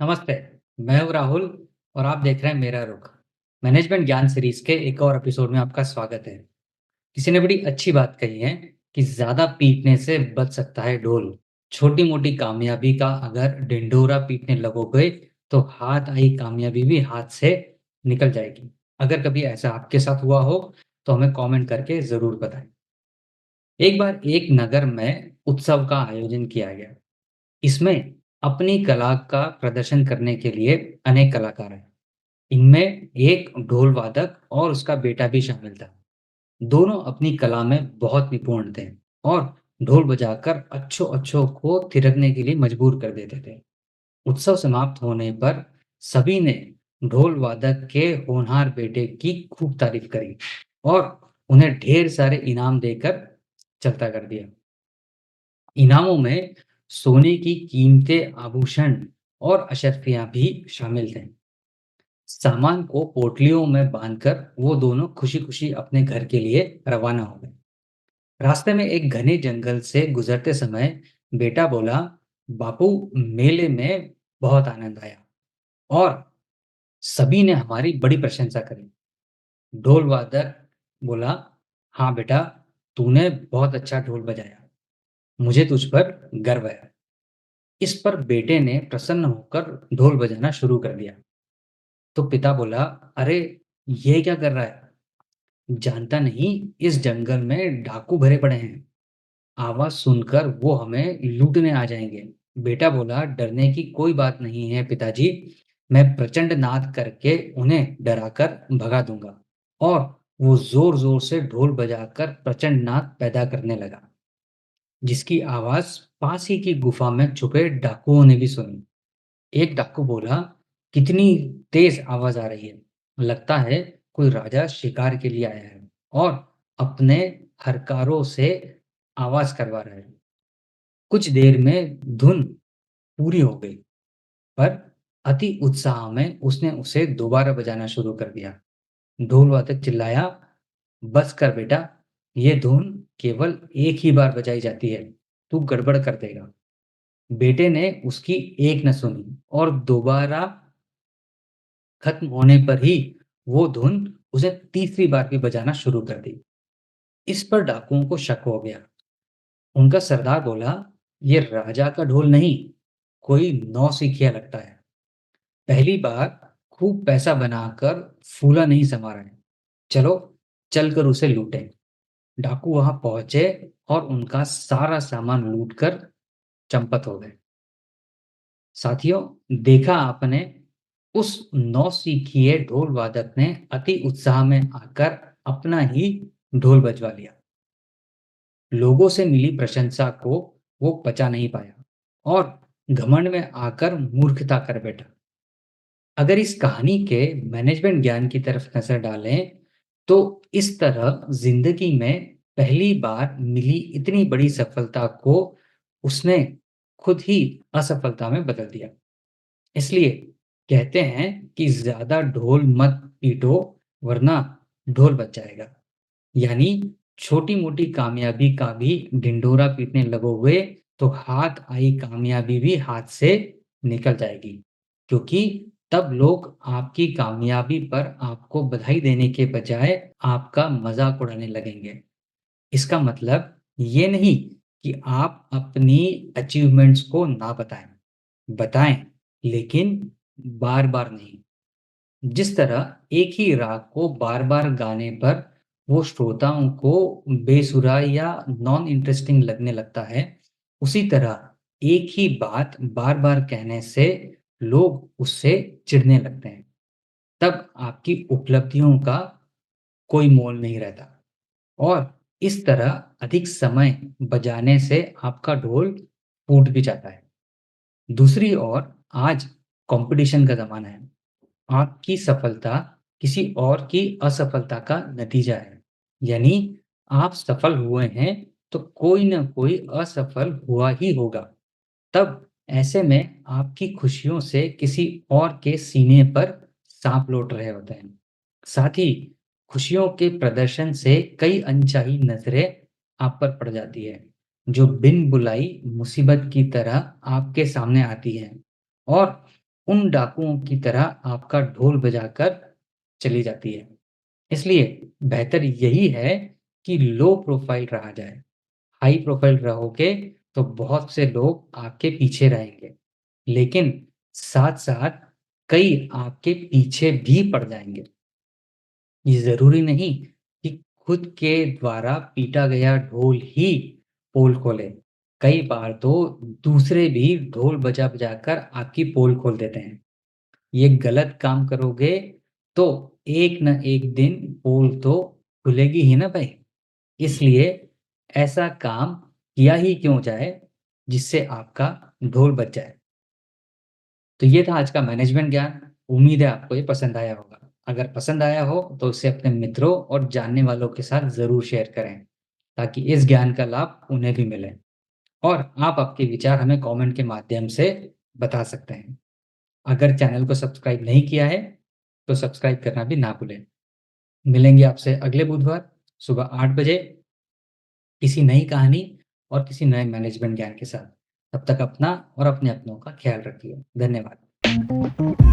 नमस्ते, मैं हूँ राहुल और आप देख रहे हैं मेरा रुख। मैनेजमेंट ज्ञान सीरीज के एक और एपिसोड में आपका स्वागत है। किसी ने बड़ी अच्छी बात कही है कि ज्यादा पीटने से बच सकता है ढोल। छोटी-मोटी कामयाबी का अगर ढिंढोरा पीटने लगोगे तो हाथ आई कामयाबी भी हाथ से निकल जाएगी। अगर कभी ऐसा आपके साथ हुआ हो तो हमें कमेंट करके जरूर बताएं। एक बार एक नगर में उत्सव का आयोजन किया गया। इसमें अपनी कला का प्रदर्शन करने के लिए अनेक कलाकार हैं। इनमें एक ढोल वादक और उसका बेटा भी शामिल था। दोनों अपनी कला में बहुत निपुण थे और ढोल बजाकर अच्छों-अच्छों को थिरकने के लिए मजबूर कर देते थे। उत्सव समाप्त होने पर सभी ने ढोल वादक के होनहार बेटे की खूब तारीफ करी और उन्हें ढेर सारे इनाम देकर चलता कर दिया। इनामों में सोने की कीमती आभूषण और अशर्फियाँ भी शामिल थे। सामान को पोटलियों में बांधकर वो दोनों खुशी-खुशी अपने घर के लिए रवाना हो गए। रास्ते में एक घने जंगल से गुजरते समय बेटा बोला, बापू, मेले में बहुत आनंद आया और सभी ने हमारी बड़ी प्रशंसा करी। ढोल वादक बोला, हाँ बेटा, तूने बहुत अच्छा ढोल बजाया। मुझे तुझ पर गर्व है। इस पर बेटे ने प्रसन्न होकर ढोल बजाना शुरू कर दिया। तो पिता बोला, अरे ये क्या कर रहा है? जानता नहीं इस जंगल में डाकू भरे पड़े हैं। आवाज सुनकर वो हमें लूटने आ जाएंगे। बेटा बोला, डरने की कोई बात नहीं है पिताजी। मैं प्रचंड नाद करके उन्हें डराकर भगा दूंगा। और वो जोर जोर से ढोल बजाकर प्रचंड नाद पैदा करने लगा, जिसकी आवाज पास ही की गुफा में छुपे डाकुओं ने भी सुनी। एक डाकू बोला, कितनी तेज आवाज आ रही है। लगता है कोई राजा शिकार के लिए आया है और अपने हरकारों से आवाज करवा रहा है। कुछ देर में धुन पूरी हो गई, पर अति उत्साह में उसने उसे दोबारा बजाना शुरू कर दिया। ढोल वादक चिल्लाया, बस कर बेटा, ये धुन केवल एक ही बार बजाई जाती है, तू गड़बड़ कर देगा। बेटे ने उसकी एक न सुनी और दोबारा खत्म होने पर ही वो धुन उसे तीसरी बार भी बजाना शुरू कर दी। इस पर डाकुओं को शक हो गया। उनका सरदार बोला, ये राजा का ढोल नहीं, कोई नौसिखिया लगता है। पहली बार खूब पैसा बनाकर फूला नहीं समा रहे। चलो, चलकर उसे लूटें। डाकू वहां पहुंचे और उनका सारा सामान लूटकर चंपत हो गए। साथियों, देखा आपने, उस नौसिखिए ढोल वादक ने अति उत्साह में आकर अपना ही ढोल बजवा लिया। लोगों से मिली प्रशंसा को वो पचा नहीं पाया और घमंड में आकर मूर्खता कर बैठा। अगर इस कहानी के मैनेजमेंट ज्ञान की तरफ नजर डालें, तो इस तरह जिंदगी में पहली बार मिली इतनी बड़ी सफलता को उसने खुद ही असफलता में बदल दिया। इसलिए कहते हैं कि ज़्यादा ढोल मत पीटो, वरना ढोल बज जाएगा। यानी छोटी-मोटी कामयाबी का भी ढिंढोरा पीटने लगोगे तो हाथ आई कामयाबी भी हाथ से निकल जाएगी। क्योंकि तब लोग आपकी कामयाबी पर आपको बधाई देने के बजाय आपका मज़ाक उड़ाने लगेंगे। इसका मतलब ये नहीं कि आप अपनी अचीवमेंट्स को ना बताएँ। बताएँ, लेकिन बार-बार नहीं। जिस तरह एक ही राग को बार-बार गाने पर वो श्रोताओं को बेसुरा या नॉन इंटरेस्टिंग लगने लगता है, उसी तरह एक ही बात बार-बार कहने से लोग उससे चिढ़ने लगते हैं। तब आपकी उपलब्धियों का कोई मोल नहीं रहता और इस तरह अधिक समय बजाने से आपका ढोल फूट भी जाता है। दूसरी ओर आज कंपटीशन का ज़माना है। आपकी सफलता किसी और की असफलता का नतीजा है। यानी आप सफल हुए हैं तो कोई न कोई असफल हुआ ही होगा। तब ऐसे में आपकी खुशियों से किसी और के सीने पर सांप लौट रहे होते हैं। साथ ही खुशियों के प्रदर्शन से कई अनचाही नजरें आप पर पड़ जाती है, जो बिन बुलाई मुसीबत की तरह आपके सामने आती हैं और उन डाकुओं की तरह आपका ढोल बजाकर चली जाती है। इसलिए बेहतर यही है कि लो प्रोफ़ाइल रहा जाए। हाई प्रोफ़ाइल रहोगे तो बहुत से लोग आपके पीछे रहेंगे, लेकिन साथ-साथ कई आपके पीछे भी पड़ जाएँगे। ये ज़रूरी नहीं कि खुद के द्वारा पीटा गया ढोल ही पोल खोले। कई बार तो दूसरे भी ढोल बजा-बजा कर आपकी पोल खोल देते हैं। ये गलत काम करोगे तो एक न एक दिन पोल तो खुलेगी ही ना भाई। इसलिए ऐसा काम किया ही क्यों जाए जिससे आपका ढोल बज जाए। तो ये था आज का मैनेजमेंट ज्ञान। उम्मीद है आपको ये पसंद आया होगा। अगर पसंद आया हो तो इसे अपने मित्रों और जानने वालों के साथ ज़रूर शेयर करें, ताकि इस ज्ञान का लाभ उन्हें भी मिले। और आप आपके विचार हमें कमेंट के माध्यम से बता सकते हैं। अगर चैनल को सब्सक्राइब नहीं किया है, तो सब्सक्राइब करना भी ना भूलें। मिलेंगे आपसे अगले बुधवार सुबह 8 बजे किसी नई कहानी और किसी नए मैनेजमेंट ज्ञान के साथ। तब तक अपना और अपने अपनों का ख्याल रखिए। धन्यवाद।